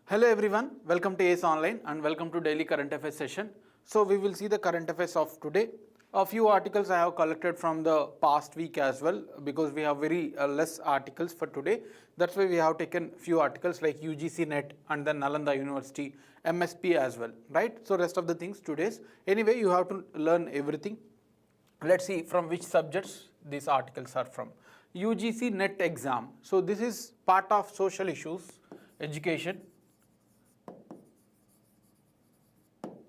Hello everyone, welcome to ACE Online and welcome to daily current affairs session. So we will see the current affairs of today. A few articles I have collected from the past week as well because we have very less articles for today. That's why we have taken few articles like UGC-NET and then Nalanda University, MSP as well, right? So rest of the things today's. Anyway, you have to learn everything. Let's see from which subjects these articles are from. UGC-NET exam. So this is part of social issues, education.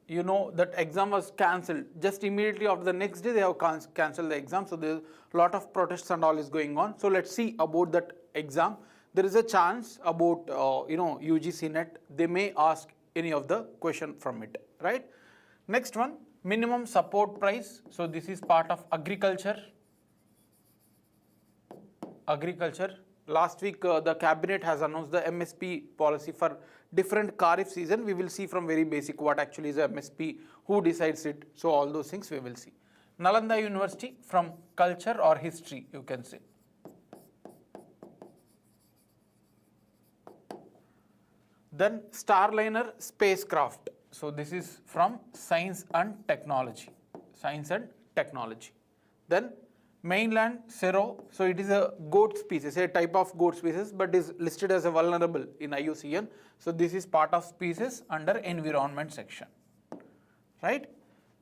You know that exam was cancelled just immediately after the next day they have cancelled the exam. So there's a lot of protests and all is going on. So let's see about that exam. There is a chance about UGC-NET. They may ask any of the question from it, right? Next one, minimum support price. So this is part of agriculture. Last week the cabinet has announced the MSP policy for different Kharif season. We will see from very basic what actually is a MSP, who decides it. So all those things we will see. Nalanda University from culture or history you can say. Then Starliner spacecraft. So this is from science and technology. Then Mainland serow, so it is a goat species, a type of goat species, but is listed as a vulnerable in IUCN. So this is part of species under environment section, right?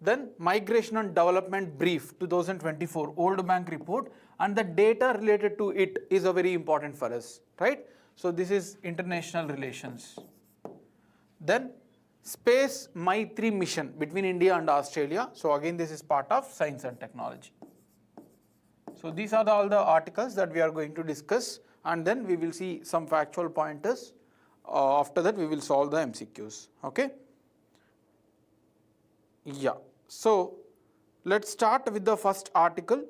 Then migration and development brief 2024 World Bank report, and the data related to it is a very important for us, right? So this is international relations. Then space MAITRI mission between India and Australia. So again this is part of science and technology. So these are all the articles that we are going to discuss, and then we will see some factual pointers. After that we will solve the MCQs, okay? Yeah, so let's start with the first article,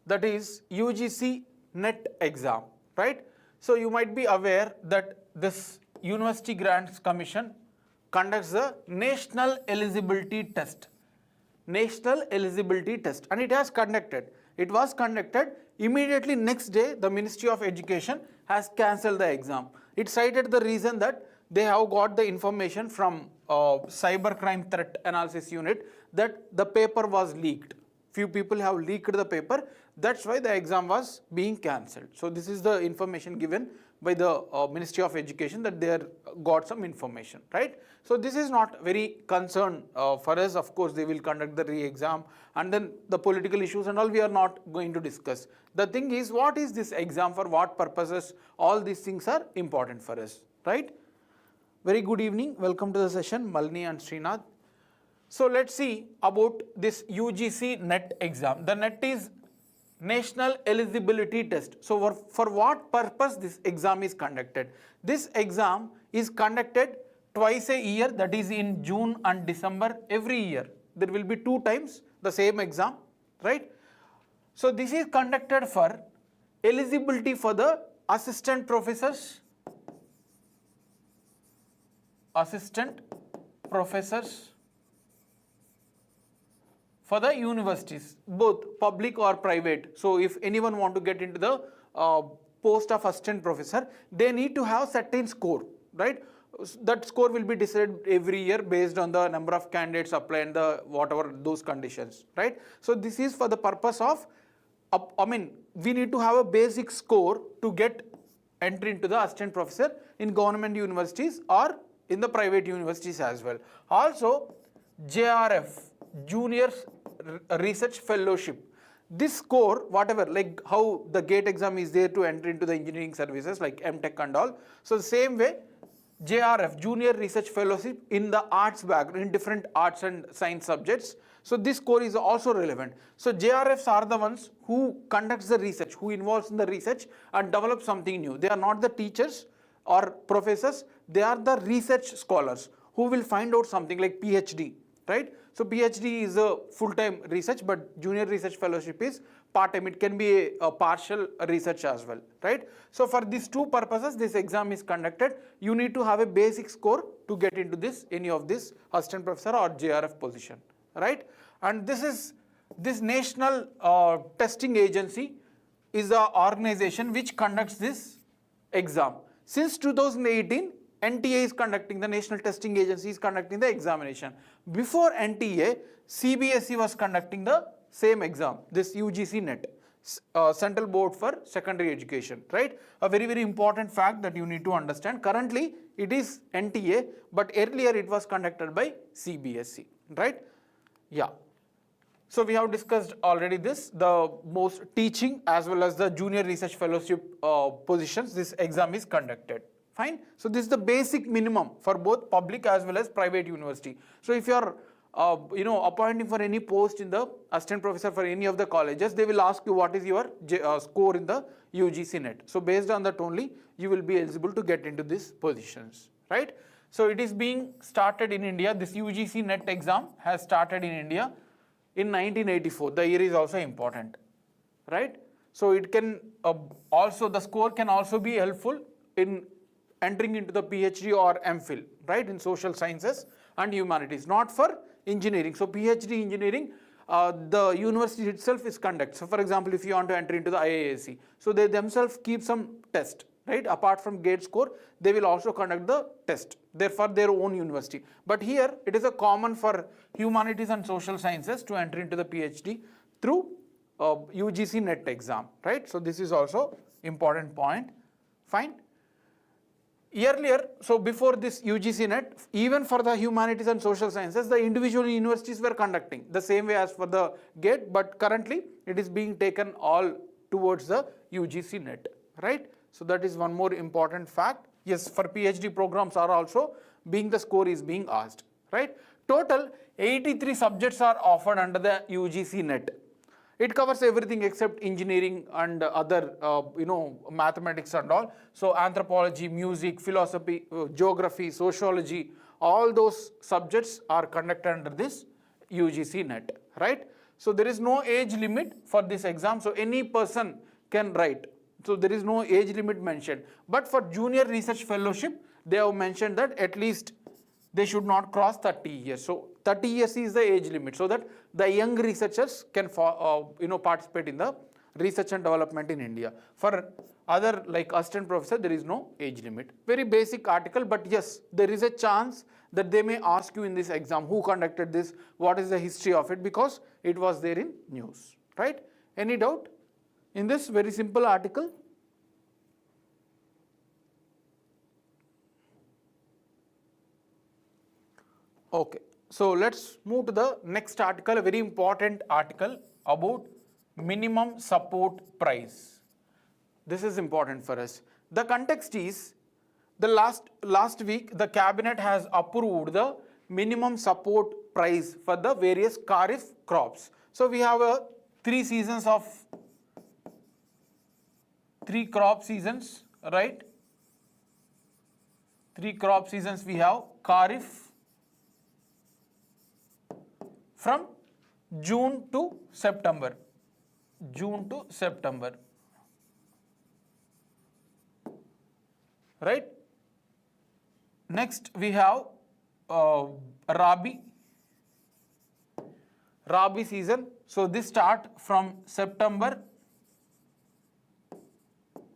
that is UGC-NET exam, right? So you might be aware that this University Grants Commission conducts the National Eligibility Test. And it has conducted. It was conducted immediately next day. The Ministry of Education has cancelled the exam. It cited the reason that they have got the information from cybercrime threat analysis unit that the paper was leaked. Few people have leaked the paper. That's why the exam was being cancelled. So this is the information given by the Ministry of Education, that they got some information, right? So this is not very concern for us. Of course, they will conduct the re-exam, and then the political issues and all we are not going to discuss. The thing is, what is this exam, for what purposes? All these things are important for us, right? Very good evening. Welcome to the session, Malini and Srinath. So let's see about this UGC-NET exam. The NET is National Eligibility Test. So for what purpose this exam is conducted? This exam is conducted twice a year, that is in June and December every year. There will be 2 times the same exam, right? So this is conducted for eligibility for the assistant professors for the universities, both public or private. So if anyone want to get into the post of assistant professor, they need to have certain score, right? That score will be decided every year based on the number of candidates apply and the whatever those conditions, right? So this is for the purpose of, we need to have a basic score to get entry into the assistant professor in government universities or in the private universities as well. Also, JRF, Junior Research Fellowship. This score, whatever, like how the GATE exam is there to enter into the engineering services like MTech and all. So the same way, JRF, Junior Research Fellowship in the arts background, in different arts and science subjects. So this score is also relevant. So JRFs are the ones who conducts the research, who involves in the research and develop something new. They are not the teachers or professors, they are the research scholars who will find out something like PhD, right? So PhD is a full-time research, but Junior Research Fellowship is part-time. It can be a partial research as well, right? So for these 2 purposes, this exam is conducted. You need to have a basic score to get into this, any of this assistant professor or JRF position, right? And this national testing agency is the organization which conducts this exam. Since 2018, NTA is conducting, the National Testing Agency is conducting the examination. Before NTA, CBSE was conducting the same exam, this UGC-NET, Central Board for Secondary Education, right? A very, very important fact that you need to understand. Currently, it is NTA, but earlier it was conducted by CBSE, right? Yeah. So we have discussed already this, the most teaching as well as the junior research fellowship positions, this exam is conducted. Fine. So this is the basic minimum for both public as well as private university. So if you are appointing for any post in the assistant professor for any of the colleges, they will ask you what is your score in the UGC-NET. So based on that only, you will be eligible to get into these positions, right? So it is being started in India. This UGC-NET exam has started in India in 1984. The year is also important, right? So it can also, the score can also be helpful in entering into the PhD or MPhil, right, in social sciences and humanities, not for engineering. So PhD engineering, the university itself is conduct. So for example, if you want to enter into the IISc, so they themselves keep some test, right? Apart from gate score, they will also conduct the test. They're for their own university. But here, it is a common for humanities and social sciences to enter into the PhD through UGC-NET exam, right? So this is also important point. Fine. Earlier, so before this UGC-NET, even for the humanities and social sciences, the individual universities were conducting the same way as for the GATE, but currently it is being taken all towards the UGC-NET, right? So that is one more important fact. Yes, for PhD programs are also the score is being asked, right? Total 83 subjects are offered under the UGC-NET. It covers everything except engineering and other, mathematics and all. So anthropology, music, philosophy, geography, sociology, all those subjects are conducted under this UGC-NET, right? So there is no age limit for this exam. So any person can write. So there is no age limit mentioned. But for junior research fellowship, they have mentioned that at least they should not cross 30 years. So 30 years is the age limit, so that the young researchers can participate in the research and development in India. For other like assistant professor, there is no age limit. Very basic article, but yes, there is a chance that they may ask you in this exam, who conducted this, what is the history of it, because it was there in news, right? Any doubt in this very simple article? Okay, so let's move to the next article, a very important article about minimum support price. This is important for us. The context is, the last week the cabinet has approved the minimum support price for the various Kharif crops. So we have three crop seasons, right? Three crop seasons we have. Kharif from June to September. June to September. Right? Next we have Rabi season. So this start from September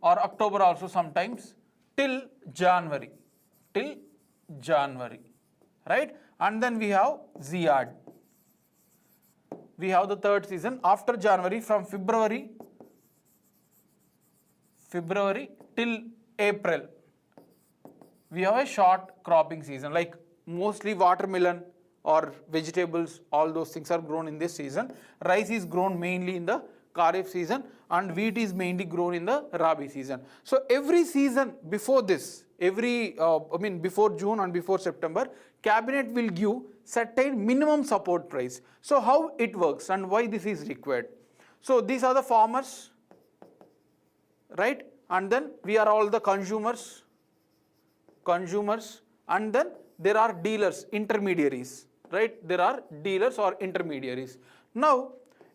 or October also sometimes till January. Right? And then we have Ziyad. We have the third season after January, from February till April. We have a short cropping season, like mostly watermelon or vegetables, all those things are grown in this season. Rice is grown mainly in the Kharif season and wheat is mainly grown in the Rabi season. So every season before this, before June and before September, cabinet will give certain minimum support price. So how it works and why this is required? So these are the farmers, right? And then we are all the consumers, and then there are dealers, intermediaries, right? There are dealers or intermediaries. Now,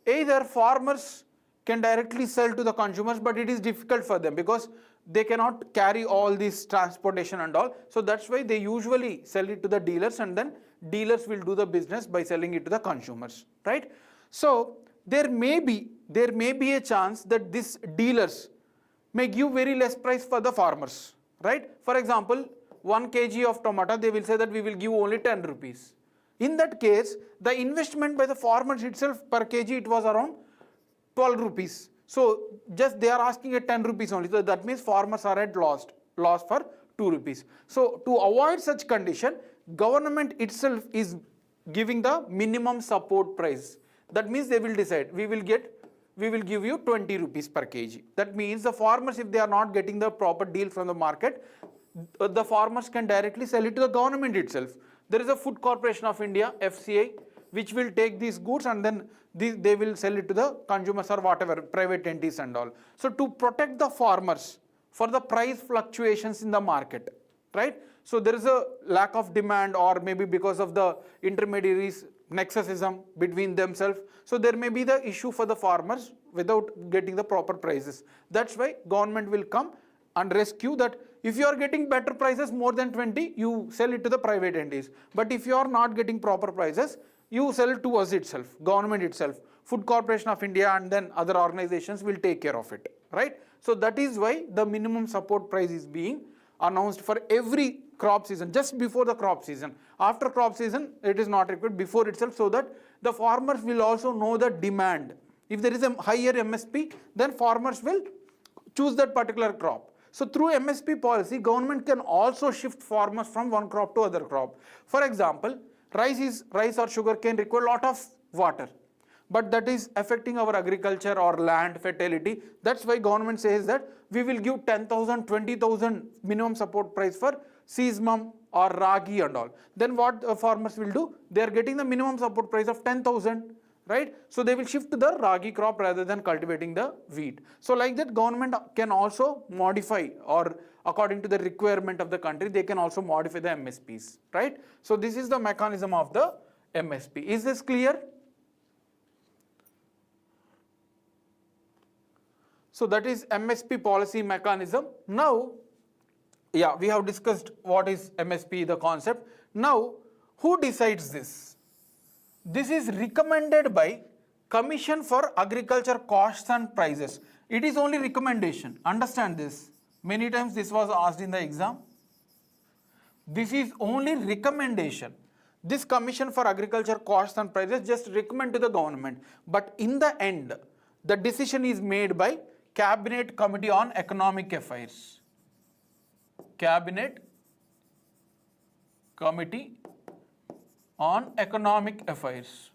either farmers can directly sell to the consumers, but it is difficult for them because they cannot carry all this transportation and all. So that's why they usually sell it to the dealers, and then dealers will do the business by selling it to the consumers, right? So there may be a chance that these dealers may give very less price for the farmers, right? For example, 1 kg of tomato, they will say that we will give only 10 rupees. In that case, the investment by the farmers itself per kg, it was around 12 rupees. So just they are asking at 10 rupees only. So that means farmers are at loss for 2 rupees. So to avoid such condition, government itself is giving the minimum support price. That means they will decide, we will give you 20 rupees per kg. That means the farmers, if they are not getting the proper deal from the market, the farmers can directly sell it to the government itself. There is a Food Corporation of India, FCI, which will take these goods and then they will sell it to the consumers or whatever, private entities and all. So to protect the farmers for the price fluctuations in the market, right? So there is a lack of demand, or maybe because of the intermediaries, nexusism between themselves. So there may be the issue for the farmers without getting the proper prices. That's why government will come and rescue that. If you are getting better prices more than 20, you sell it to the private entities. But if you are not getting proper prices, you sell it to us itself, government itself. Food Corporation of India and then other organizations will take care of it, right? So that is why the minimum support price is being announced for every crop season, just before the crop season. After crop season, it is not required, before itself, so that the farmers will also know the demand. If there is a higher MSP, then farmers will choose that particular crop. So through MSP policy, government can also shift farmers from one crop to other crop. For example, rice or sugar cane require a lot of water, but that is affecting our agriculture or land fertility. That's why government says that we will give 10,000, 20,000 minimum support price for sesamum or ragi and all. Then what farmers will do? They are getting the minimum support price of 10,000. Right? So they will shift to the ragi crop rather than cultivating the wheat. So like that, government can also modify, or according to the requirement of the country, they can also modify the MSPs, right? So this is the mechanism of the MSP. Is this clear? So that is MSP policy mechanism. Now, yeah, we have discussed what is MSP, the concept. Now, who decides this? This is recommended by Commission for Agriculture Costs and Prices. It is only recommendation. Understand this. Many times this was asked in the exam. This is only recommendation. This Commission for Agriculture Costs and Prices just recommend to the government. But in the end, the decision is made by Cabinet Committee on Economic Affairs. Cabinet Committee on Economic Affairs.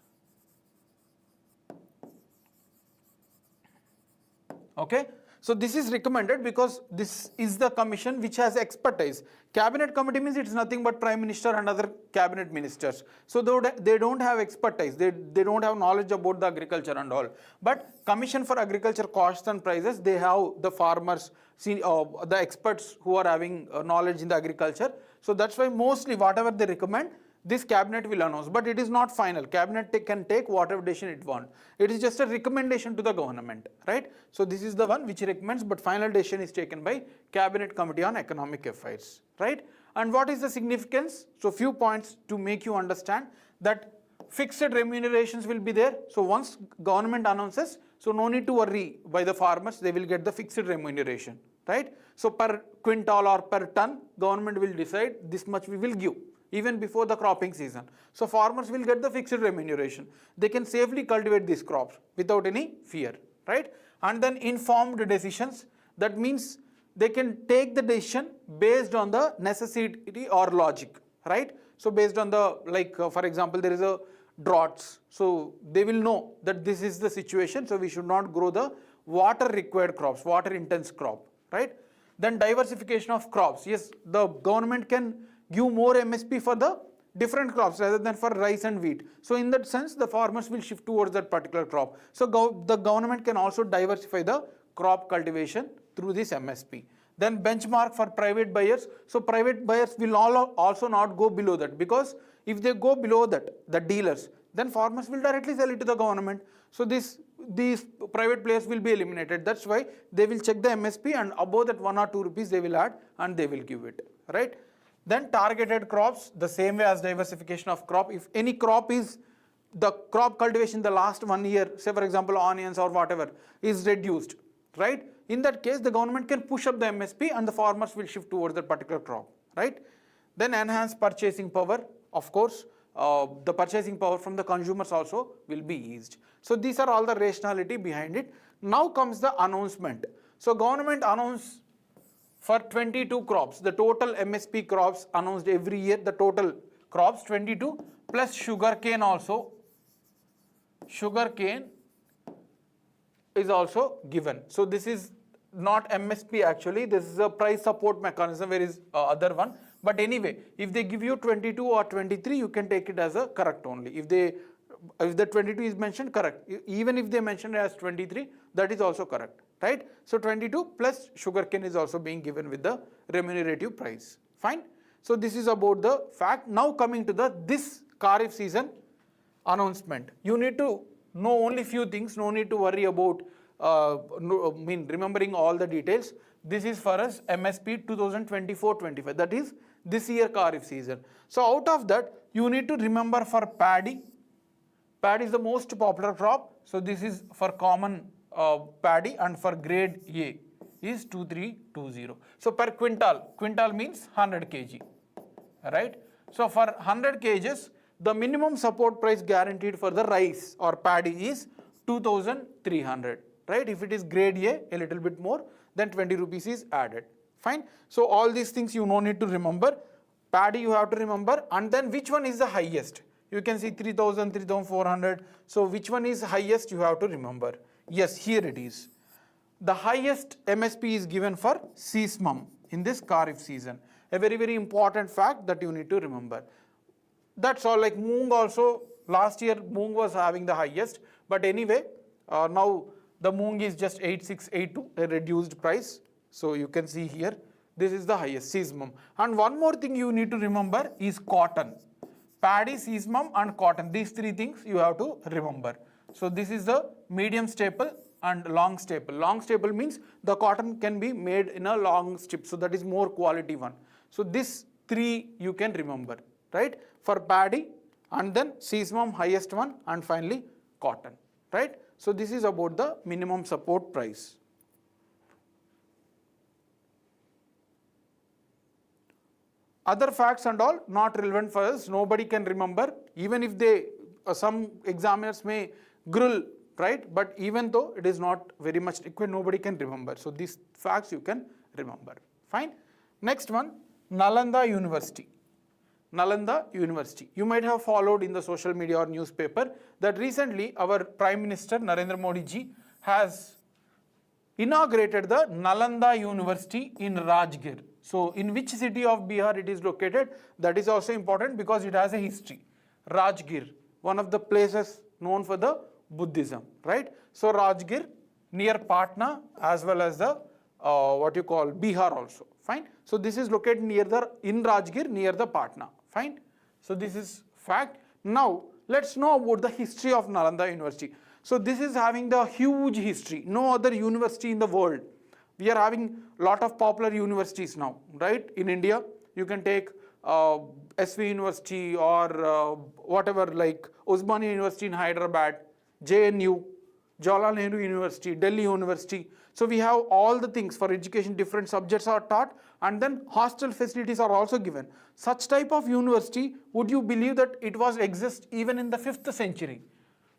Okay, so this is recommended because this is the commission which has expertise. Cabinet committee means it's nothing but Prime Minister and other cabinet ministers. So they don't have expertise, they don't have knowledge about the agriculture and all. But Commission for Agriculture Costs and Prices, they have the farmers, the experts who are having knowledge in the agriculture. So that's why mostly whatever they recommend, this cabinet will announce, but it is not final. Cabinet can take whatever decision it wants. It is just a recommendation to the government, right? So this is the one which recommends, but final decision is taken by Cabinet Committee on Economic Affairs, right? And what is the significance? So few points to make you understand that fixed remunerations will be there. So once government announces, so no need to worry by the farmers, they will get the fixed remuneration, right? So per quintal or per ton, government will decide this much we will give, even before the cropping season. So farmers will get the fixed remuneration. They can safely cultivate these crops without any fear, right? And then informed decisions, that means they can take the decision based on the necessity or logic, right? So based on the, like for example, there is a droughts. So they will know that this is the situation, so we should not grow the water required crops, water intense crop, right? Then diversification of crops. Yes, the government can give more MSP for the different crops rather than for rice and wheat. So in that sense, the farmers will shift towards that particular crop. So the government can also diversify the crop cultivation through this MSP. Then benchmark for private buyers. So private buyers will also not go below that, because if they go below that, the dealers, then farmers will directly sell it to the government. So these private players will be eliminated. That's why they will check the MSP, and above that 1 or 2 rupees they will add and they will give it, right? Then targeted crops, the same way as diversification of crop. If any crop is, the crop cultivation the last 1 year, say for example onions or whatever, is reduced, right? In that case, the government can push up the MSP and the farmers will shift towards that particular crop, right? Then enhance purchasing power, of course, the purchasing power from the consumers also will be eased. So these are all the rationality behind it. Now comes the announcement. So government announced for 22 crops, the total MSP crops announced every year, the total crops 22 plus sugarcane also. Sugarcane is also given. So this is not MSP actually, this is a price support mechanism, where is other one. But anyway, if they give you 22 or 23, you can take it as a correct only. If the 22 is mentioned, correct. Even if they mention it as 23, that is also correct, right? So 22 plus sugarcane is also being given with the remunerative price. Fine. So this is about the fact. Now coming to this Kharif season announcement. You need to know only few things. No need to worry about remembering all the details. This is for us MSP 2024-25. That is this year Kharif season. So out of that, you need to remember for paddy. Paddy is the most popular crop. So this is for common paddy, and for grade A is 2320. So per quintal means 100 kg, right? So for 100 kgs, the minimum support price guaranteed for the rice or paddy is 2300, right? If it is grade A little bit more, then 20 rupees is added. Fine. So all these things you no need to remember. Paddy you have to remember, and then which one is the highest? You can see 3000, 3400. So which one is highest you have to remember. Yes, here it is. The highest MSP is given for sesamum in this Kharif season. A very, very important fact that you need to remember. That's all. Like moong also, last year moong was having the highest, but anyway, now the moong is just 8682, a reduced price. So you can see here, this is the highest, sesamum. And one more thing you need to remember is cotton. Paddy, sesamum and cotton, these three things you have to remember. So this is the medium staple and long staple. Long staple means the cotton can be made in a long strip, so that is more quality one. So this three you can remember, right? For paddy, and then sesamum highest one, and finally cotton, right? So this is about the minimum support price. Other facts and all not relevant for us, nobody can remember, even if they, some examiners may grill, right? But even though it is not very much required, nobody can remember. So these facts you can remember. Fine. Next one, Nalanda University. Nalanda University. You might have followed in the social media or newspaper that recently our Prime Minister Narendra Modi ji has inaugurated the Nalanda University in Rajgir. So in which city of Bihar it is located? That is also important because it has a history. Rajgir, one of the places known for the Buddhism, right? So Rajgir near Patna, as well as the what you call Bihar also. Fine. So this is located in Rajgir near the Patna. Fine. So this is fact. Now let's know about the history of Nalanda University. So this is having the huge history. No other university in the world. We are having a lot of popular universities now, right? In India, you can take SV University or whatever, like Osmania University in Hyderabad, JNU, Jawaharlal Nehru University, Delhi University. So we have all the things for education, different subjects are taught, and then hostel facilities are also given. Such type of university, would you believe that it was exist even in the 5th century?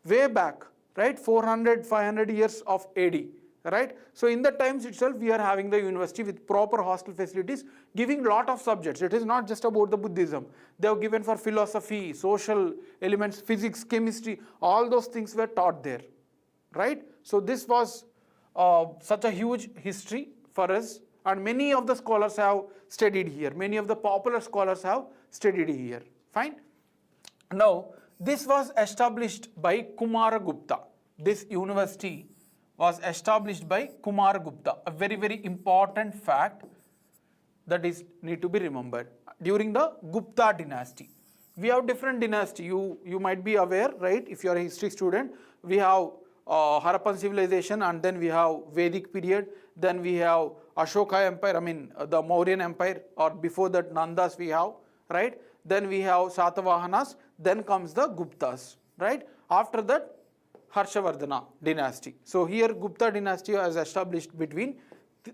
Way back, right? 400, 500 years of AD. Right? So in the times itself, we are having the university with proper hostel facilities, giving lot of subjects. It is not just about the Buddhism. They have given for philosophy, social elements, physics, chemistry, all those things were taught there. Right? So this was such a huge history for us, and many of the scholars have studied here. Many of the popular scholars have studied here. Fine? Now, this was established by Kumaragupta. This university was established by Kumaragupta, a very, very important fact that is need to be remembered. During the Gupta dynasty, we have different dynasty. You might be aware, right? If you are a history student, we have Harappan civilization, and then we have Vedic period, then we have Ashoka Empire, the Mauryan Empire, or before that Nandas we have, right? Then we have Satavahanas, then comes the Guptas, right? After that, Harshavardhana dynasty. So here Gupta dynasty was established between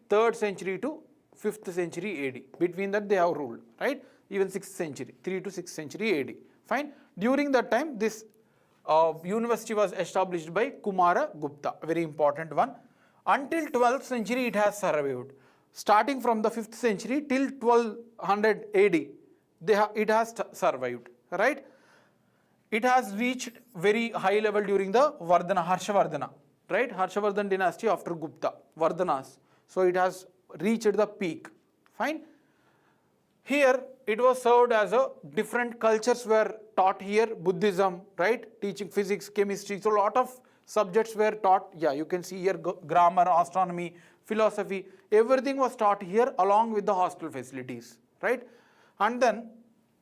3rd century to 5th century AD. Between that they have ruled, right? Even 6th century, 3 to 6th century AD. Fine. During that time, this university was established by Kumara Gupta, a very important one. Until 12th century, it has survived. Starting from the 5th century till 1200 AD, it has survived, right? It has reached very high level during the Harshavardhana, right? Harshavardhan dynasty after Gupta, Vardhanas. So it has reached the peak, fine. Here it was served as a different cultures were taught here, Buddhism, right? Teaching physics, chemistry, so a lot of subjects were taught. Yeah, you can see here grammar, astronomy, philosophy, everything was taught here along with the hostel facilities, right? And then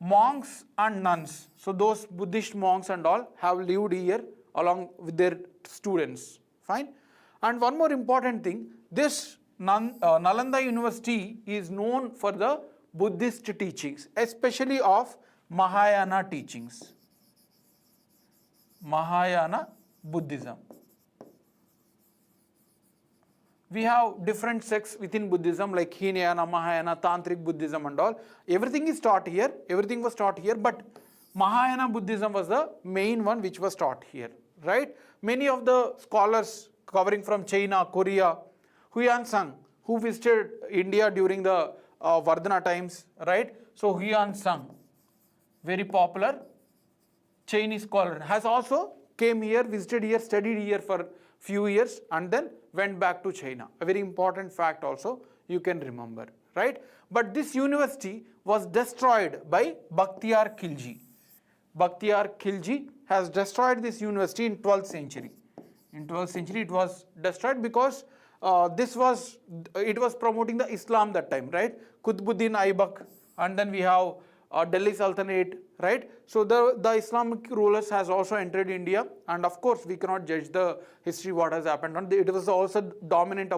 monks and nuns, so those Buddhist monks and all have lived here along with their students, fine. And one more important thing, this Nalanda University is known for the Buddhist teachings, especially of Mahayana teachings, Mahayana Buddhism. We have different sects within Buddhism like Hinayana, Mahayana, Tantric Buddhism and all. Everything is taught here, everything was taught here, but Mahayana Buddhism was the main one which was taught here, right? Many of the scholars covering from China, Korea, Huyan Sang, who visited India during the Vardhana times, right? So Huyan Sang, very popular Chinese scholar, has also came here, visited here, studied here for few years and then went back to China. A very important fact also you can remember, right? But this university was destroyed by Bakhtiyar Khilji. Bakhtiyar Khilji has destroyed this university in 12th century. In 12th century it was destroyed because it was promoting the Islam that time, right? Qutbuddin Aibak, and then we have Delhi Sultanate, right? So the Islamic rulers has also entered India, and of course we cannot judge the history what has happened. It was also dominant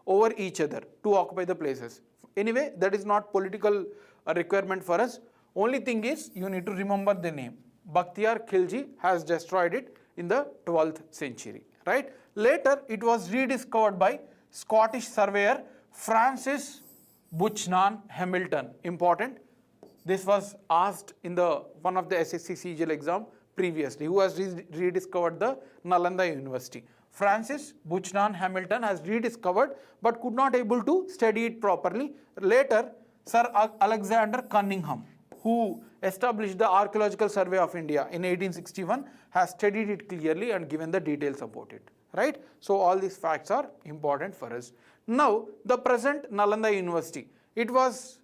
over each other to occupy the places. Anyway, that is not political requirement for us. Only thing is you need to remember the name. Bakhtiyar Khilji has destroyed it in the 12th century, right? Later it was rediscovered by Scottish surveyor Francis Buchanan Hamilton. Important. This was asked in one of the SSC CGL exam previously, who has rediscovered the Nalanda University. Francis Buchanan Hamilton has rediscovered but could not able to study it properly. Later, Sir Alexander Cunningham, who established the Archaeological Survey of India in 1861, has studied it clearly and given the details about it, right? So all these facts are important for us. Now, the present Nalanda University, it was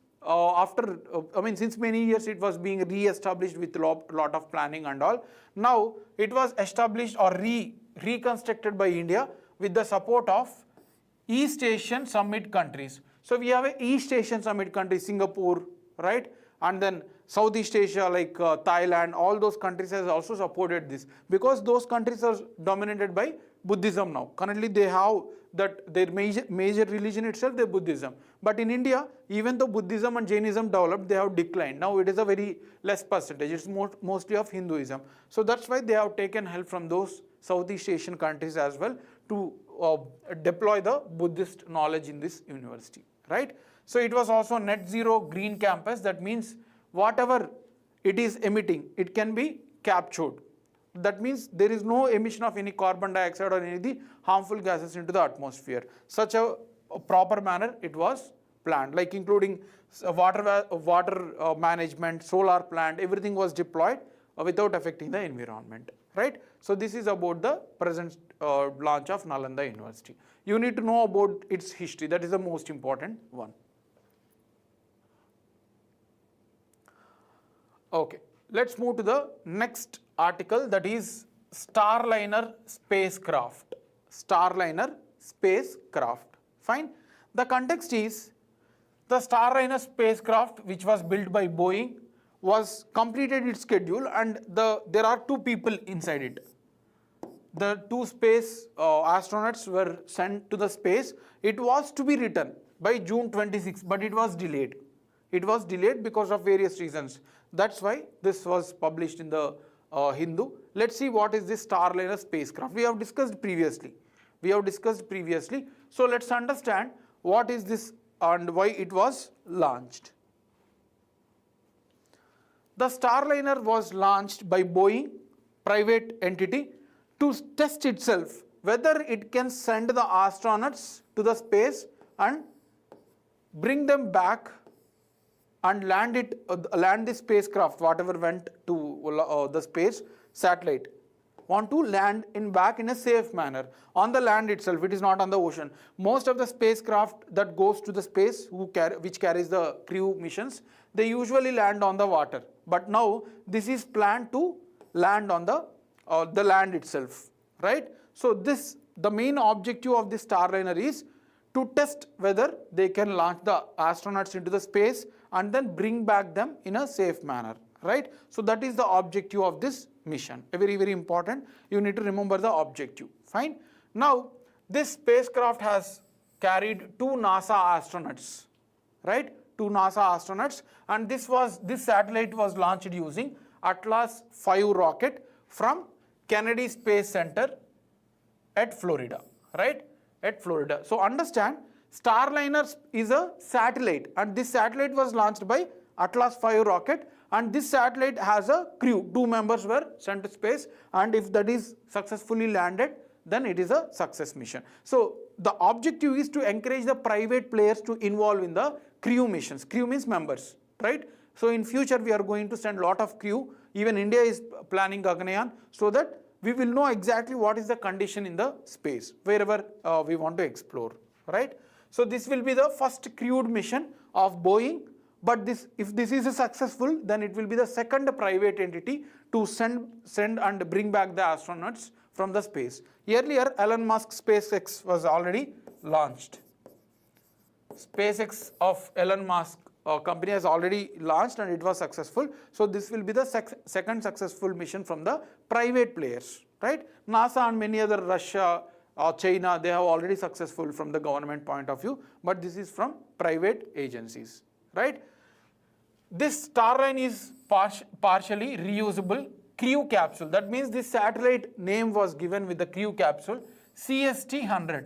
since many years it was being re-established with lot of planning and all. Now it was established or reconstructed by India with the support of East Asian Summit countries. So we have a East Asian Summit countries, Singapore, right? And then Southeast Asia like Thailand, all those countries has also supported this because those countries are dominated by Buddhism now. Currently they have that their major religion itself, the Buddhism. But in India, even though Buddhism and Jainism developed, they have declined. Now it is a very less percentage. It's mostly of Hinduism. So that's why they have taken help from those Southeast Asian countries as well to deploy the Buddhist knowledge in this university, right? So it was also net zero green campus. That means whatever it is emitting, it can be captured. That means there is no emission of any carbon dioxide or any of the harmful gases into the atmosphere. Such a proper manner it was planned, like including water management, solar plant, everything was deployed without affecting the environment, right? So this is about the present launch of Nalanda University. You need to know about its history. That is the most important one. Okay, let's move to the next article, that is Starliner spacecraft. Starliner spacecraft. Fine. The context is the Starliner spacecraft, which was built by Boeing, was completed its schedule, and there are two people inside it. The two space astronauts were sent to the space. It was to be returned by June 26, but it was delayed. It was delayed because of various reasons. That's why this was published in the Hindu. Let's see what is this Starliner spacecraft. We have discussed previously. So let's understand what is this and why it was launched. The Starliner was launched by Boeing, private entity, to test itself whether it can send the astronauts to the space and bring them back and land the spacecraft, whatever went to the space satellite, want to land back in a safe manner on the land itself. It is not on the ocean. Most of the spacecraft that goes to the space, which carries the crew missions, they usually land on the water. But now this is planned to land on the land itself, right? So the main objective of this Starliner is to test whether they can launch the astronauts into the space and then bring back them in a safe manner, right? So that is the objective of this mission. Very, very important. You need to remember the objective. Fine. Now, this spacecraft has carried 2 NASA astronauts, right? 2 NASA astronauts, and this satellite was launched using Atlas V rocket from Kennedy Space Center at Florida, right? At Florida. So understand, Starliner is a satellite, and this satellite was launched by Atlas V rocket, and this satellite has a crew. 2 members were sent to space, and if that is successfully landed, then it is a success mission. So the objective is to encourage the private players to involve in the crew missions. Crew means members, right? So in future we are going to send a lot of crew. Even India is planning Gaganyaan, so that we will know exactly what is the condition in the space wherever we want to explore, right? So this will be the first crewed mission of Boeing, but if this is successful, then it will be the second private entity to send and bring back the astronauts from the space. Earlier, Elon Musk SpaceX was already launched. SpaceX of Elon Musk company has already launched and it was successful. So this will be the second successful mission from the private players, right? NASA and many other, Russia or China, they have already successful from the government point of view, but this is from private agencies, right? This Starliner is partially reusable crew capsule. That means this satellite name was given with the crew capsule CST-100.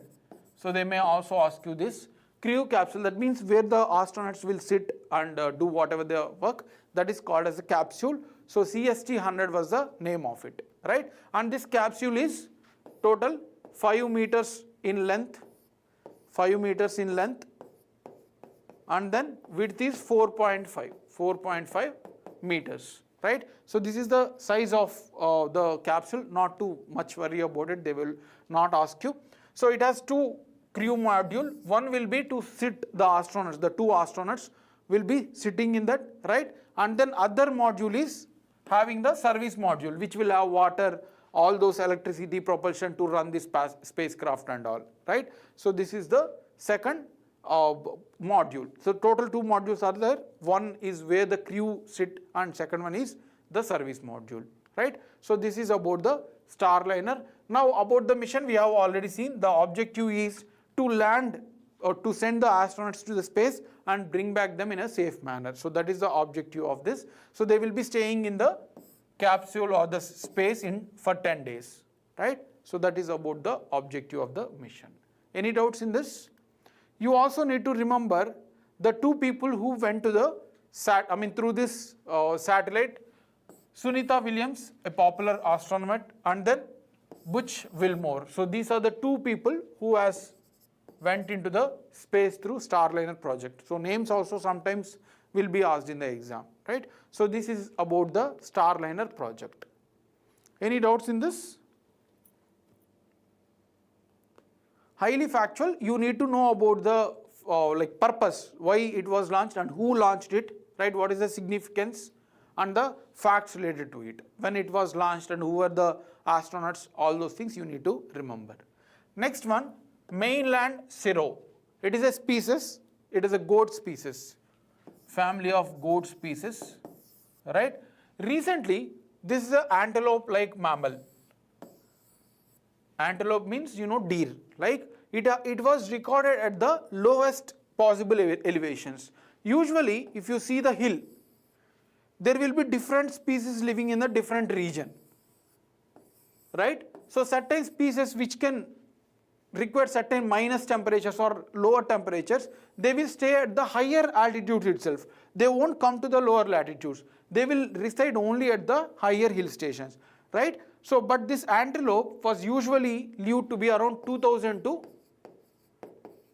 So they may also ask you this crew capsule. That means where the astronauts will sit and do whatever their work. That is called as a capsule. So CST-100 was the name of it, right? And this capsule is total 5 meters in length, and then width is 4.5 meters, right? So this is the size of the capsule. Not too much worry about it, they will not ask you. So it has 2 crew module. One will be to sit the astronauts, the 2 astronauts will be sitting in that, right? And then other module is having the service module, which will have water, all those electricity, propulsion to run this spacecraft and all, right? So this is the second module. So total 2 modules are there. One is where the crew sit and second one is the service module, right? So this is about the Starliner. Now about the mission, we have already seen the objective is to land or to send the astronauts to the space and bring back them in a safe manner. So that is the objective of this. So they will be staying in the capsule or the space for 10 days, right? So that is about the objective of the mission. Any doubts in this? You also need to remember the 2 people who went to the through this satellite, Sunita Williams, a popular astronomer, and then Butch Wilmore. So these are the 2 people who went into the space through Starliner project. So names also sometimes will be asked in the exam, right? So this is about the Starliner project. Any doubts in this? Highly factual. You need to know about the purpose, why it was launched and who launched it, right? What is the significance and the facts related to it, when it was launched and who were the astronauts, all those things you need to remember. Next one, Mainland serow. It is a species, it is a goat species, family of goat species, right? Recently, this is an antelope-like mammal. Antelope means, deer. Like it was recorded at the lowest possible elevations. Usually, if you see the hill, there will be different species living in a different region, right? So certain species which can require certain minus temperatures or lower temperatures, they will stay at the higher altitudes itself. They won't come to the lower latitudes. They will reside only at the higher hill stations, right? So, but this antelope was usually lived to be around 2000 to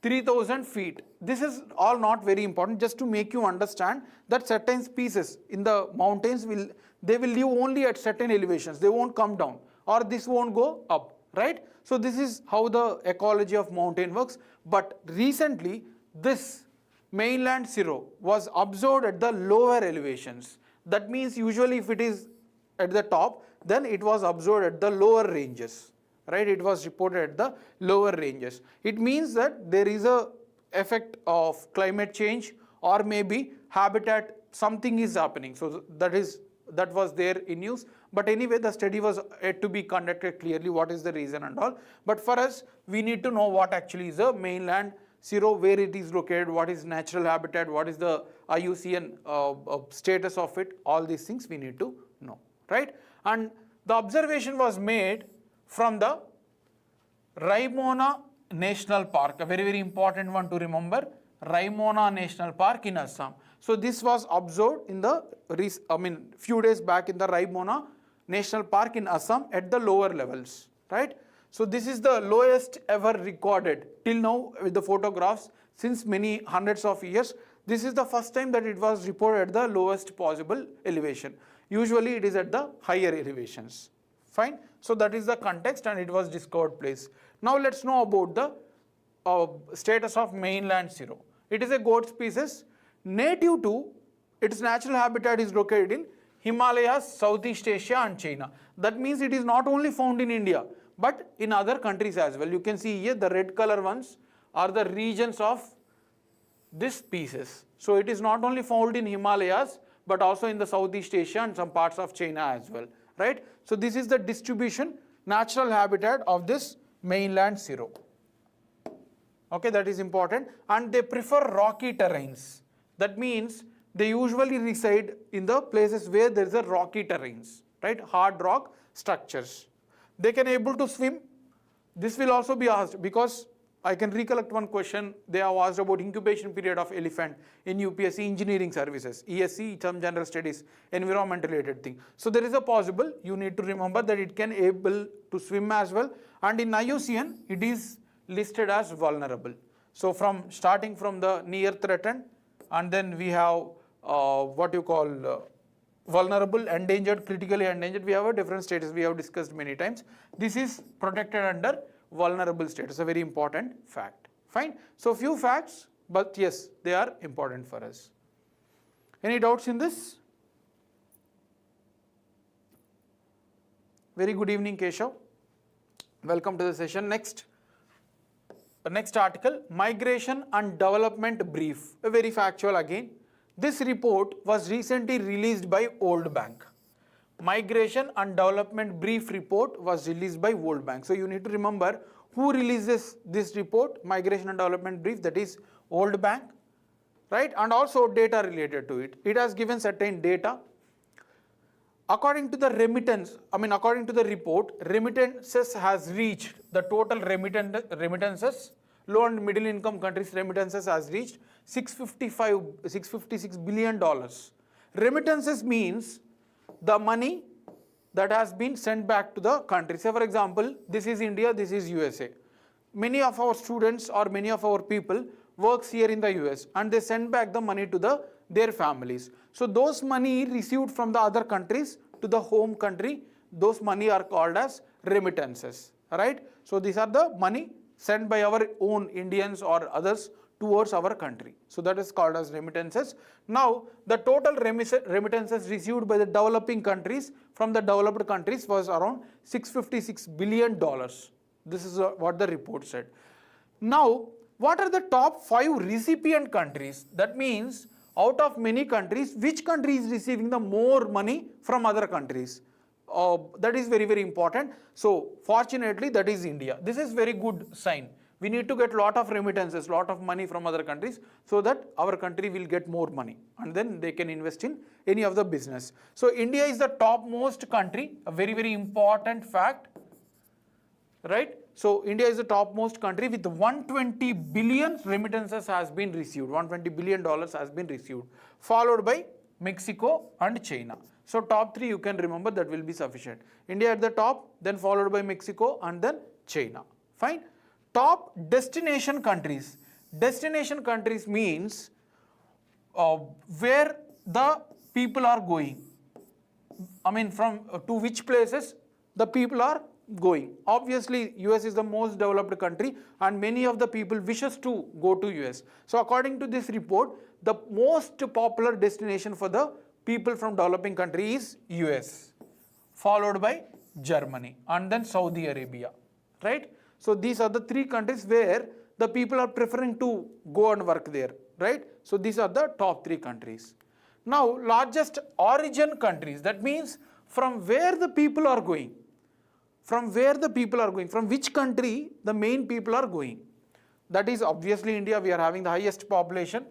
3000 feet. This is all not very important, just to make you understand that certain species in the mountains will live only at certain elevations. They won't come down, or this won't go up, right? So this is how the ecology of mountain works. But recently this mainland serow was observed at the lower elevations. That means usually if it is at the top, then it was observed at the lower ranges, right? It was reported at the lower ranges. It means that there is a effect of climate change, or maybe habitat, something is happening. So that was there in news. But anyway, the study was yet to be conducted clearly, what is the reason and all. But for us, we need to know what actually is a mainland serow, where it is located, what is natural habitat, what is the IUCN status of it. All these things we need to know, right? And the observation was made from the Raimona National Park, a very, very important one to remember, Raimona National Park in Assam. So this was observed in the, few days back in the Raimona National Park in Assam at the lower levels, right? So this is the lowest ever recorded till now with the photographs since many hundreds of years. This is the first time that it was reported at the lowest possible elevation. Usually it is at the higher elevations. Fine. So that is the context, and it was discovered place. Now let's know about the status of mainland serow. It is a goat species native to, its natural habitat is located in Himalayas, Southeast Asia and China. That means it is not only found in India, but in other countries as well. You can see here the red color ones are the regions of this species. So it is not only found in Himalayas, but also in the Southeast Asia and some parts of China as well, right? So this is the distribution, natural habitat of this mainland serow. Okay, that is important. And they prefer rocky terrains. That means they usually reside in the places where there is a rocky terrains, right? Hard rock structures. They can able to swim. This will also be asked, because I can recollect one question they have asked about incubation period of elephant in UPSC engineering services, ESC, some general studies, environment related thing. So there is a possible, you need to remember that it can able to swim as well, and in IUCN it is listed as vulnerable. So starting from the near threatened, and then we have what you call vulnerable, endangered, critically endangered. We have a different status we have discussed many times. This is protected under vulnerable status, a very important fact. Fine. So few facts, but yes, they are important for us. Any doubts in this? Very good evening, Keshav. Welcome to the session. Next article, Migration and Development Brief, a very factual again. This report was recently released by World Bank. Migration and Development Brief report was released by World Bank. So you need to remember who releases this report, Migration and Development Brief, that is World Bank, right? And also data related to it. It has given certain data. According to the according to the report, remittances has reached, the total remittances, low and middle income countries remittances has reached $656 billion. Remittances means the money that has been sent back to the country. Say for example, this is India, this is USA. Many of our students or many of our people works here in the US, and they send back the money to their families. So those money received from the other countries to the home country, those money are called as remittances, right? So these are the money sent by our own Indians or others towards our country. So that is called as remittances. Now the total remittances received by the developing countries from the developed countries was around $656 billion. This is what the report said. Now what are the top 5 recipient countries? That means out of many countries, which country is receiving the more money from other countries? That is very, very important. So fortunately that is India. This is very good sign. We need to get lot of remittances, lot of money from other countries so that our country will get more money and then they can invest in any of the business. So India is the topmost country, a very, very important fact, right? So India is the topmost country with 120 billion remittances has been received, $120 billion has been received, followed by Mexico and China. So top three you can remember, that will be sufficient. India at the top, then followed by Mexico and then China. Fine. Top destination countries. Destination countries means where the people are going. I mean from to which places the people are going. Obviously US is the most developed country and many of the people wishes to go to US. So according to this report, the most popular destination for the people from developing country is US, followed by Germany and then Saudi Arabia, right? So these are the three countries where the people are preferring to go and work there, right? So these are the top three countries. Now largest origin countries, that means from where the people are going. From where the people are going, from which country the main people are going. That is obviously India, we are having the highest population.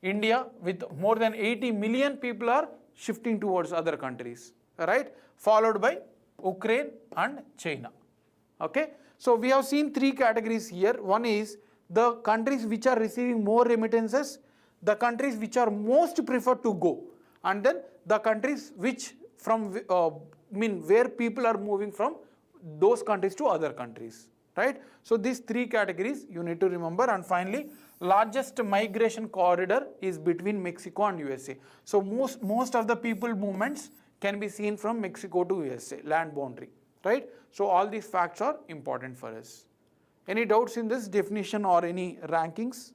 India with more than 80 million people are shifting towards other countries, right? Followed by Ukraine and China, okay? So we have seen three categories here. One is the countries which are receiving more remittances, the countries which are most preferred to go, and then the countries which from where people are moving from those countries to other countries, right? So these three categories you need to remember. And finally, largest migration corridor is between Mexico and USA. So most of the people movements can be seen from Mexico to USA, land boundary, right? So all these facts are important for us. Any doubts in this definition or any rankings?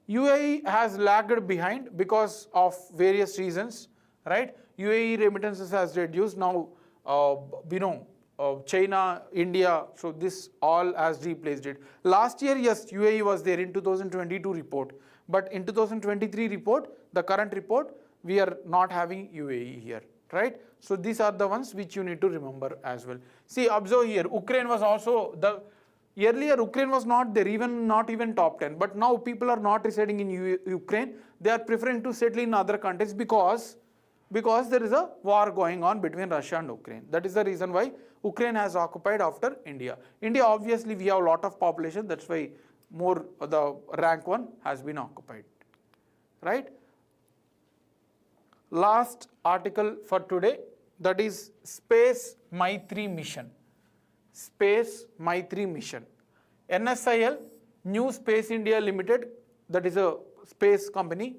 UAE has lagged behind because of various reasons, right? UAE remittances has reduced. Now, China, India, so this all has replaced it. Last year, yes, UAE was there in 2022 report, but in 2023 report, the current report, we are not having UAE here, right? So these are the ones which you need to remember as well. See, observe here, Ukraine was also earlier Ukraine was not there, not even top 10, but now people are not residing in Ukraine. They are preferring to settle in other countries because there is a war going on between Russia and Ukraine. That is the reason why Ukraine has occupied after India. India, obviously, we have a lot of population. That's why more the rank one has been occupied, right? Last article for today, that is Space MAITRI mission. Space MAITRI mission. NSIL, New Space India Limited, that is a space company,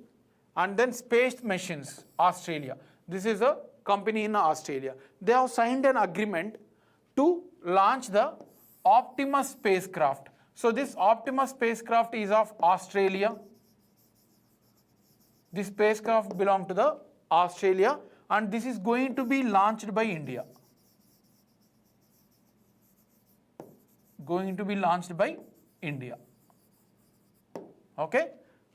and then Space Machines, Australia. This is a company in Australia. They have signed an agreement to launch the Optimus spacecraft. So this Optimus spacecraft is of Australia. This spacecraft belongs to the Australia and this is going to be launched by India. Going to be launched by India. Okay.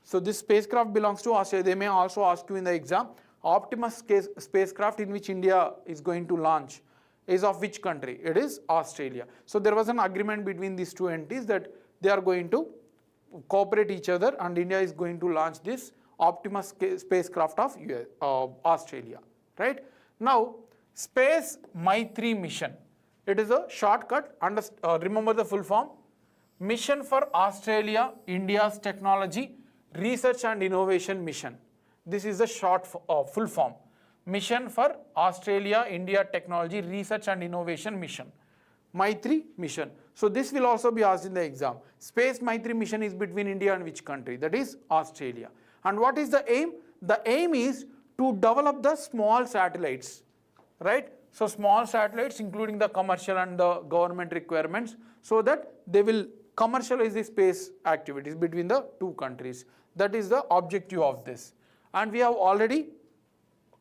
So this spacecraft belongs to Australia. They may also ask you in the exam, Optimus spacecraft in which India is going to launch is of which country? It is Australia. So there was an agreement between these two entities that they are going to cooperate each other and India is going to launch this Optimus spacecraft of Australia, right? Now, Space MAITRI mission. It is a shortcut, remember the full form. Mission for Australia, India's Technology, Research and Innovation Mission. This is the short full form. Mission for Australia, India Technology, Research and Innovation Mission. MAITRI mission. So this will also be asked in the exam. Space MAITRI mission is between India and which country? That is Australia. And what is the aim? The aim is to develop the small satellites, right? So small satellites including the commercial and the government requirements so that they will commercialize the space activities between the two countries. That is the objective of this. And we have already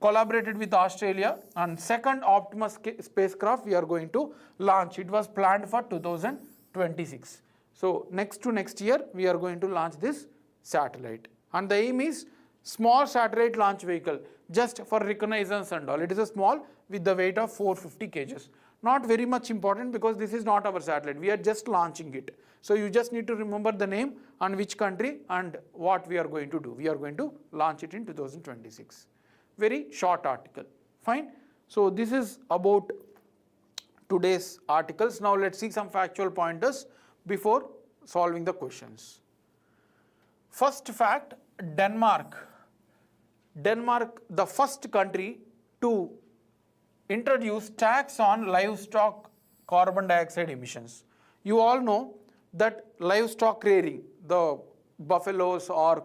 collaborated with Australia and second Optimus spacecraft we are going to launch. It was planned for 2026. So next year we are going to launch this satellite. And the aim is small satellite launch vehicle just for reconnaissance and all. It is a small with the weight of 450 kgs. Not very much important because this is not our satellite. We are just launching it. So you just need to remember the name and which country and what we are going to do. We are going to launch it in 2026. Very short article. Fine. So this is about today's articles. Now let's see some factual pointers before solving the questions. First fact, Denmark, the first country to introduce tax on livestock carbon dioxide emissions. You all know that livestock rearing, the buffaloes or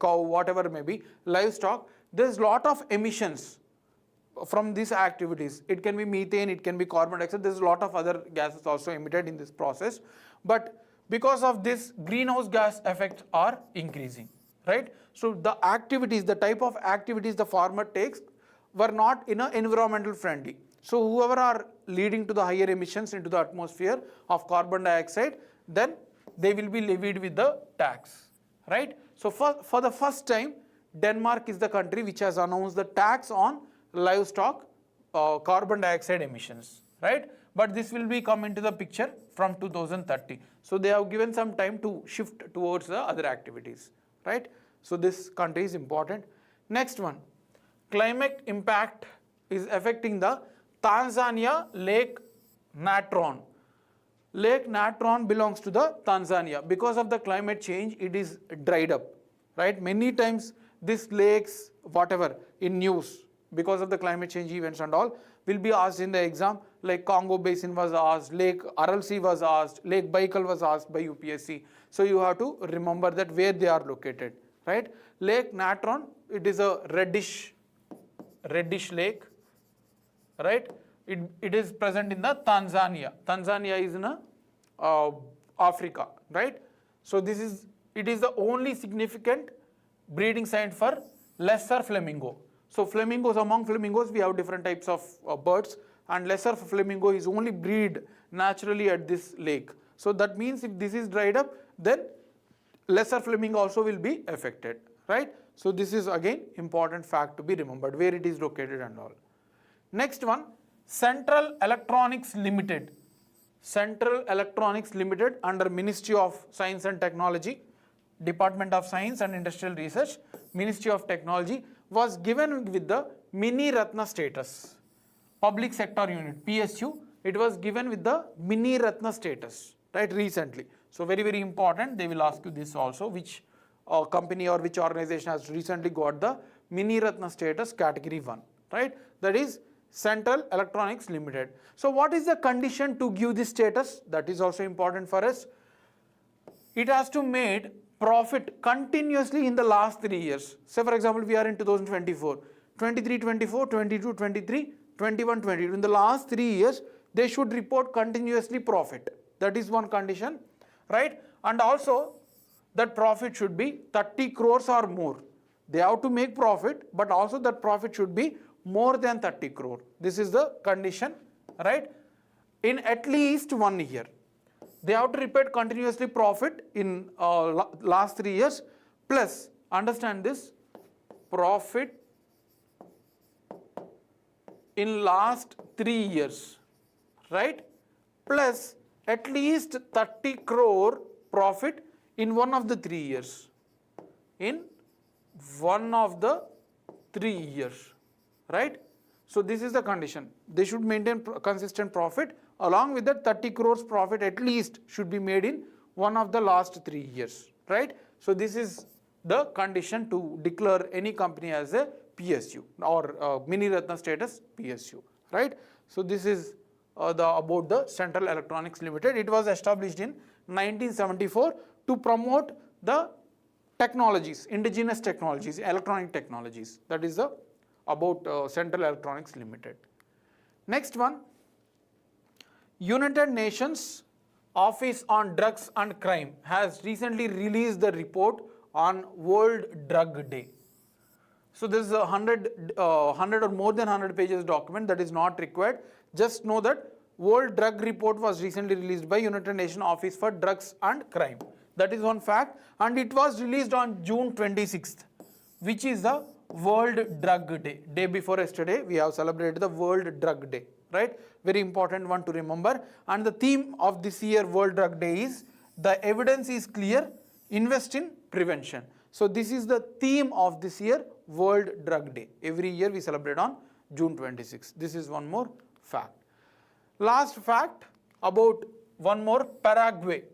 cow, whatever may be, livestock, there is lot of emissions from these activities. It can be methane, it can be carbon dioxide, there is a lot of other gases also emitted in this process. But because of this, greenhouse gas effects are increasing, right? So the activities, the type of activities the farmer takes were not environmental friendly. So whoever are leading to the higher emissions into the atmosphere of carbon dioxide, then they will be levied with the tax, right? So for the first time, Denmark is the country which has announced the tax on livestock carbon dioxide emissions, right? But this will be come into the picture from 2030. So they have given some time to shift towards the other activities, right? So this country is important. Next one, climate impact is affecting the Tanzania Lake Natron. Lake Natron belongs to the Tanzania. Because of the climate change, it is dried up, right? Many times these lakes, whatever, in news, because of the climate change events and all, will be asked in the exam, like Congo Basin was asked, Lake RLC was asked, Lake Baikal was asked by UPSC. So you have to remember that where they are located, right? Lake Natron, it is a reddish lake, right? It is present in the Tanzania. Tanzania is in Africa, right? So it is the only significant breeding site for lesser flamingo. So flamingos, among flamingos, we have different types of birds, and lesser flamingo is only breed naturally at this lake. So that means if this is dried up, then lesser flamingo also will be affected, right? So this is again important fact to be remembered, where it is located and all. Next one, Central Electronics Limited. Central Electronics Limited under Ministry of Science and Technology, Department of Science and Industrial Research, Ministry of Technology, was given with the Mini Ratna status. Public sector unit, PSU, it was given with the Mini Ratna status, right, recently. So very, very important, they will ask you this also, which company or which organization has recently got the Mini Ratna status category 1, right? That is Central Electronics Limited. So what is the condition to give this status? That is also important for us. It has to made profit continuously in the last 3 years. Say for example, we are in 2024, 23-24, 22-23, 21-22. In the last 3 years, they should report continuously profit. That is one condition, right? And also that profit should be 30 crores or more. They have to make profit, but also that profit should be more than 30 crore. This is the condition, right? In at least 1 year. They have to report continuously profit in last 3 years, plus, understand this, profit in last 3 years, right? Plus at least 30 crore profit in one of the 3 years. In one of the 3 years, right? So this is the condition. They should maintain consistent profit. Along with that, 30 crores profit at least should be made in one of the last 3 years, right? So this is the condition to declare any company as a PSU or Mini Ratna status PSU, right? So this is about the Central Electronics Limited. It was established in 1974 to promote the technologies, indigenous technologies, electronic technologies. That is the about Central Electronics Limited. Next one, United Nations Office on Drugs and Crime has recently released the report on World Drug Day. So this is a 100 or more than 100 pages document that is not required. Just know that World Drug Report was recently released by United Nations Office for Drugs and Crime. That is one fact, and it was released on June 26th, which is the World Drug Day. Day before yesterday, we have celebrated the World Drug Day, right? Very important one to remember. And the theme of this year World Drug Day is The evidence is clear. Invest in prevention. So this is the theme of this year, World Drug Day. Every year we celebrate on June 26. This is one more fact. Last fact about one more, Paraguay.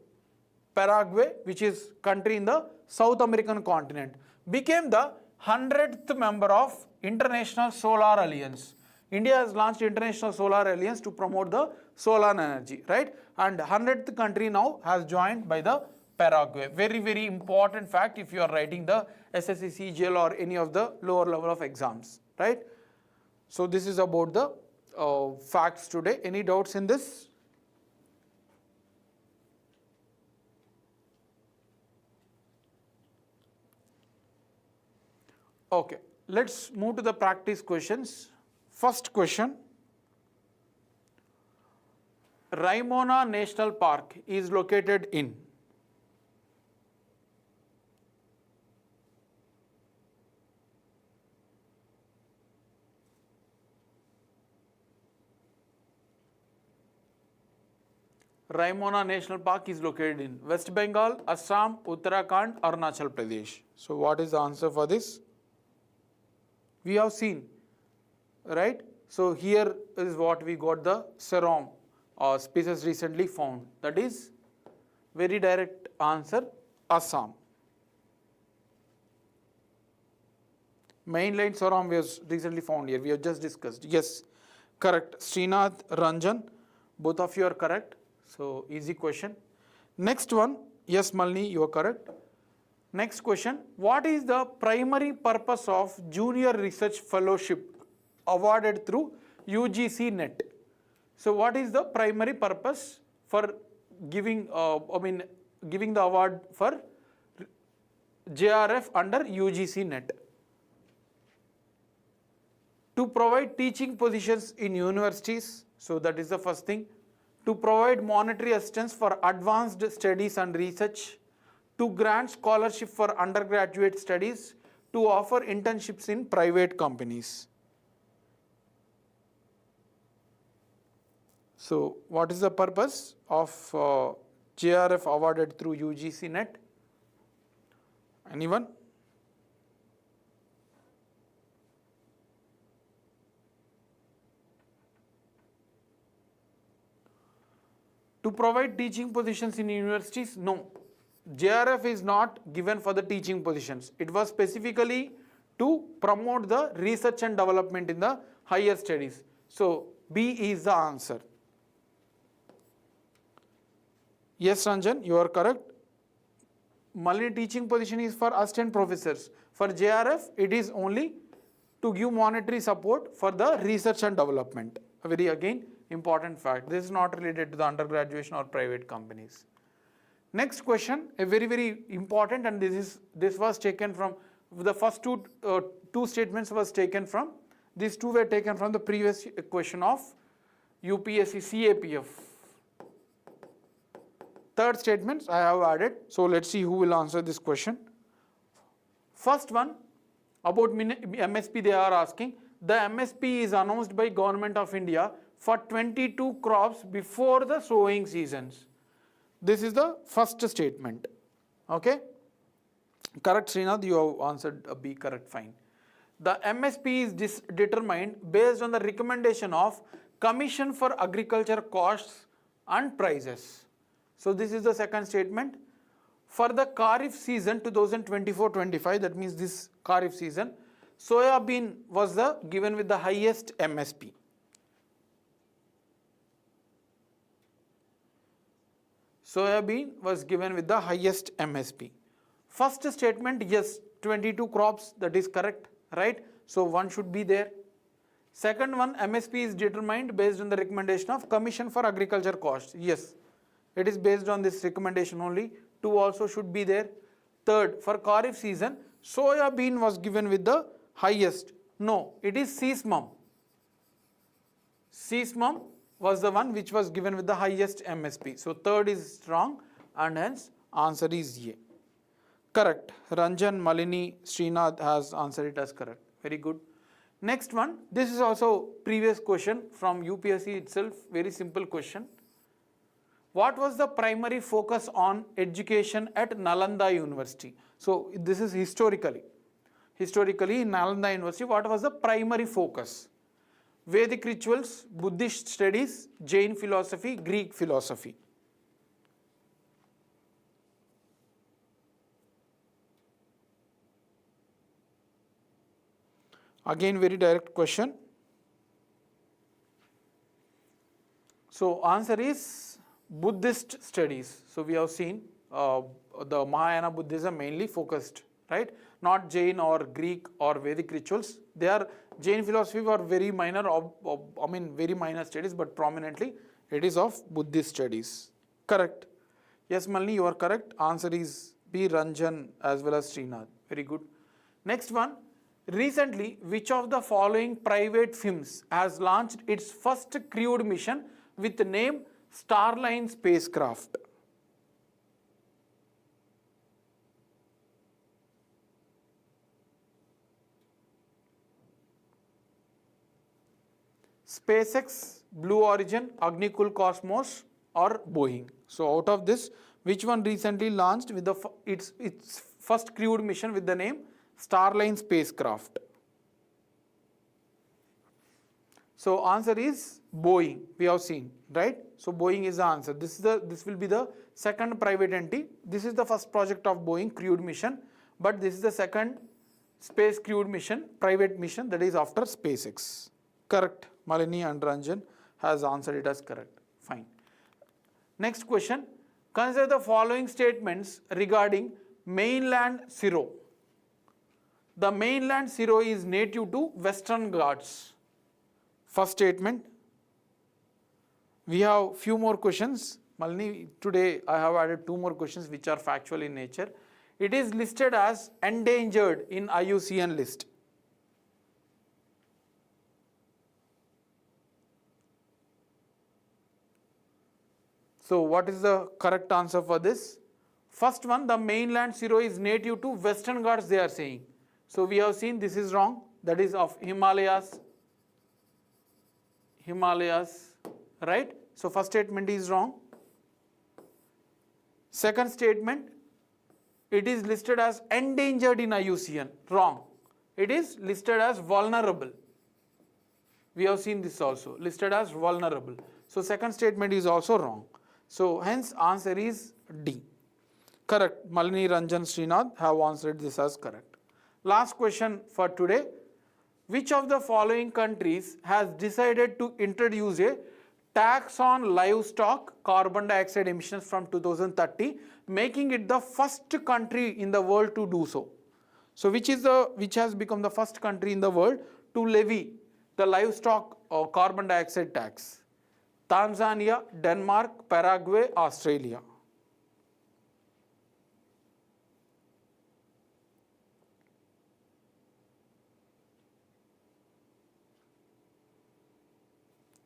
Paraguay, which is country in the South American continent, became the 100th member of International Solar Alliance. India has launched International Solar Alliance to promote the solar energy, right? And 100th country now has joined by the Paraguay. Very, very important fact if you are writing the SSC, CGL or any of the lower level of exams, right? So this is about the facts today. Any doubts in this? Okay, let's move to the practice questions. First question. Raimona National Park is located in? Raimona National Park is located in West Bengal, Assam, Uttarakhand, Arunachal Pradesh. So what is the answer for this? We have seen, right? So here is what we got, the serow species recently found. That is very direct answer, Assam. Mainland serow was recently found here. We have just discussed. Yes, correct. Srinath, Ranjan, both of you are correct. So easy question. Next one, yes, Malini, you are correct. Next question, what is the primary purpose of Junior Research Fellowship awarded through UGC-NET? So what is the primary purpose for giving, giving the award for JRF under UGC-NET? To provide teaching positions in universities, so that is the first thing. To provide monetary assistance for advanced studies and research, to grant scholarship for undergraduate studies, to offer internships in private companies. So what is the purpose of JRF awarded through UGC-NET? Anyone? To provide teaching positions in universities? No. JRF is not given for the teaching positions. It was specifically to promote the research and development in the higher studies. So B is the answer. Yes, Ranjan, you are correct. Malini, teaching position is for assistant professors. For JRF, it is only to give monetary support for the research and development. A very, again, important fact. This is not related to the undergraduation or private companies. Next question, a very, very important, and this was taken from the first two statements was taken from, these two were taken from the previous question of UPSC CAPF. Third statements I have added. So let's see who will answer this question. First one, about MSP they are asking. The MSP is announced by Government of India for 22 crops before the sowing seasons. This is the first statement. Okay. Correct, Srinath, you have answered a B, correct, fine. The MSP is determined based on the recommendation of Commission for Agriculture Costs and Prices. So this is the second statement. For the Kharif season 2024-25, that means this Kharif season, soya bean was given with the highest MSP. Soya bean was given with the highest MSP. First statement, yes, 22 crops, that is correct, right? So one should be there. Second one, MSP is determined based on the recommendation of Commission for Agriculture Costs. Yes, it is based on this recommendation only. 2 also should be there. Third, for Kharif season, soya bean was given with the highest. No, it is sesame. Sesame was the one which was given with the highest MSP. So third is wrong and hence answer is A. Correct. Ranjan, Malini, Srinath has answered it as correct. Very good. Next one, this is also previous question from UPSC itself, very simple question. What was the primary focus on education at Nalanda University? So this is historically. Historically, in Nalanda University, what was the primary focus? Vedic rituals, Buddhist studies, Jain philosophy, Greek philosophy. Again, very direct question. So answer is Buddhist studies. So we have seen the Mahayana Buddhism mainly focused, right? Not Jain or Greek or Vedic rituals. They are Jain philosophy were very minor, very minor studies, but prominently it is of Buddhist studies. Correct. Yes, Malini, you are correct. Answer is B. Ranjan as well as Srinath. Very good. Next one. Recently, which of the following private firms has launched its first crewed mission with the name Starliner spacecraft? SpaceX, Blue Origin, Agnikul Cosmos or Boeing. So out of this, which one recently launched with its first crewed mission with the name Starliner spacecraft? So answer is Boeing. We have seen, right? So Boeing is the answer. This will be the second private entity. This is the first project of Boeing crewed mission, but this is the second space crewed mission, private mission, that is after SpaceX. Correct. Malini and Ranjan has answered it as correct. Fine. Next question. Consider the following statements regarding mainland serow. The mainland serow is native to Western Ghats. First statement. We have few more questions. Malini, today I have added 2 more questions which are factual in nature. It is listed as endangered in IUCN list. So what is the correct answer for this? First one, the mainland serow is native to Western Ghats, they are saying. So we have seen this is wrong. That is of Himalayas, right? So first statement is wrong. Second statement, it is listed as endangered in IUCN. Wrong. It is listed as vulnerable. We have seen this also, listed as vulnerable. So second statement is also wrong. So hence answer is D. Correct. Malini, Ranjan, Srinath have answered this as correct. Last question for today. Which of the following countries has decided to introduce a tax on livestock carbon dioxide emissions from 2030, making it the first country in the world to do so? So which has become the first country in the world to levy the livestock or carbon dioxide tax? Tanzania, Denmark, Paraguay, Australia.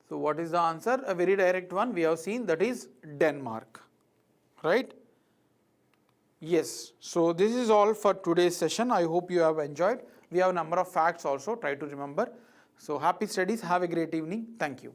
So what is the answer? A very direct one we have seen, that is Denmark, right? Yes. So this is all for today's session. I hope you have enjoyed. We have a number of facts also, try to remember. So happy studies. Have a great evening. Thank you.